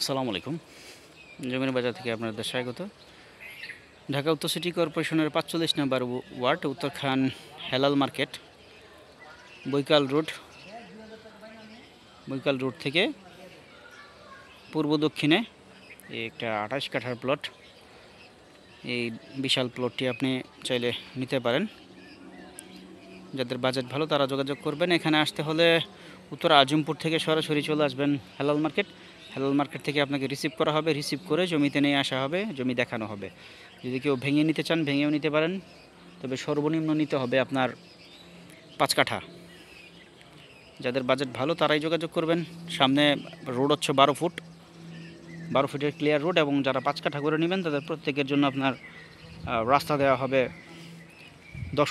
আসসালামু আলাইকুম। জমির বাজার থেকে আপনাদের স্বাগত। ঢাকা উত্তর সিটি কর্পোরেশনের ৪৫ নম্বর ওয়ার্ড উত্তরখান হেলাল মার্কেট বৈকাল রোড থেকে পূর্ব দক্ষিণে একটা ২৮ কাঠার প্লট। এই বিশাল প্লটটি আপনি চাইলে নিতে পারেন। যাদের বাজেট ভালো তারা যোগাযোগ করবেন। এখানে আসতে হলে উত্তর আজমপুর থেকে সরাসরি চলে আসবেন হেলাল মার্কেট থেকে আপনাকে রিসিভ করা হবে। রিসিভ করে জমিতে নিয়ে আসা হবে, জমি দেখানো হবে। যদি কেউ ভেঙে নিতে চান ভেঙেও নিতে পারেন, তবে সর্বনিম্ন নিতে হবে আপনার ৫ কাঠা। যাদের বাজেট ভালো তারাই যোগাযোগ করবেন। সামনে রোড হচ্ছে ১২ ফুটের ক্লিয়ার রোড, এবং যারা ৫ কাঠা করে নেবেন তাদের প্রত্যেকের জন্য আপনার রাস্তা দেওয়া হবে ১০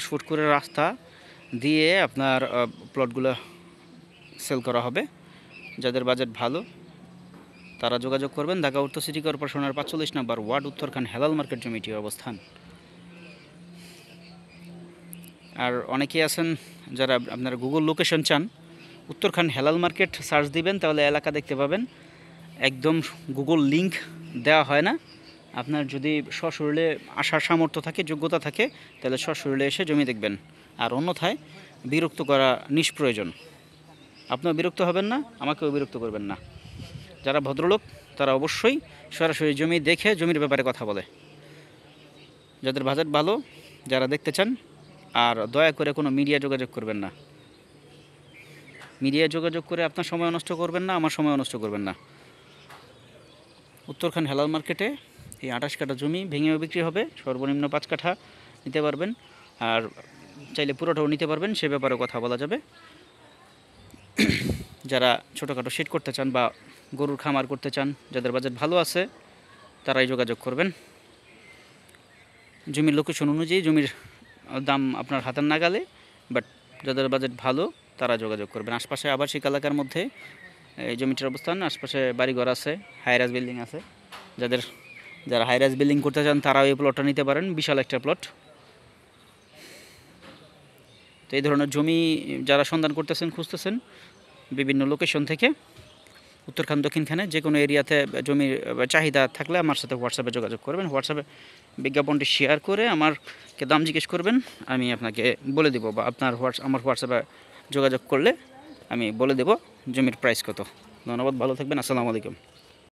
ফুট করে রাস্তা দিয়ে আপনার প্লটগুলো সেল করা হবে। যাদের বাজেট ভালো তারা যোগাযোগ করবেন। ঢাকা উত্তর সিটি কর্পোরেশনের ৪৫ নম্বর ওয়ার্ড উত্তরখান হেলাল মার্কেট জমিটির অবস্থান। আর অনেকেই আছেন যারা আপনারা গুগল লোকেশন চান, উত্তরখান হেলাল মার্কেট সার্চ দিবেন তাহলে এলাকা দেখতে পাবেন। একদম গুগল লিংক দেওয়া হয় না। আপনার যদি সশরীরে আসার সামর্থ্য থাকে, যোগ্যতা থাকে, তাহলে সশরীরে এসে জমি দেখবেন। আর অন্যথায় বিরক্ত করা নিষ্প্রয়োজন। আপনিও বিরক্ত হবেন না, আমাকেও বিরক্ত করবেন না। যারা ভদ্রলোক তারা অবশ্যই সরাসরি জমি দেখে জমির ব্যাপারে কথা বলে। যাদের বাজেট ভালো, যারা দেখতে চান, আর দয়া করে কোনো মিডিয়া যোগাযোগ করবেন না। মিডিয়া যোগাযোগ করে আপনার সময় নষ্ট করবেন না, আমার সময় নষ্ট করবেন না। উত্তরখান হেলাল মার্কেটে এই ২৮ কাঠা জমি ভেঙেও বিক্রি হবে। সর্বনিম্ন ৫ কাঠা নিতে পারবেন, আর চাইলে পুরোটাও নিতে পারবেন, সে ব্যাপারে কথা বলা যাবে। যারা ছোটোখাটো শেড করতে চান বা গরুর খামার করতে চান, যাদের বাজেট ভালো আছে তারাই যোগাযোগ করবেন। জমির লোকেশন অনুযায়ী জমির দাম আপনার হাতের নাগালে, বাট যাদের বাজেট ভালো তারা যোগাযোগ করবেন। আশপাশে আবাসিক এলাকার মধ্যে এই জমিটির অবস্থান। আশপাশে বাড়িঘর আছে, হাইরাইজ বিল্ডিং আছে। যারা হাইরাইজ বিল্ডিং করতে চান তারাও এই প্লটটা নিতে পারেন। বিশাল একটা প্লট। তো এই ধরনের জমি যারা সন্ধান করতেছেন, খুঁজতেছেন বিভিন্ন লোকেশন থেকে, উত্তরখান দক্ষিণখানে যে কোনো এরিয়াতে জমির চাহিদা থাকলে আমার সাথে হোয়াটসঅ্যাপে যোগাযোগ করবেন। হোয়াটসঅ্যাপে বিজ্ঞাপনটি শেয়ার করে আমাকে দাম জিজ্ঞেস করবেন, আমি আপনাকে বলে দেবো। বা আমার হোয়াটসঅ্যাপে যোগাযোগ করলে আমি বলে দেবো জমির প্রাইস কত। ধন্যবাদ, ভালো থাকবেন। আসসালামু আলাইকুম।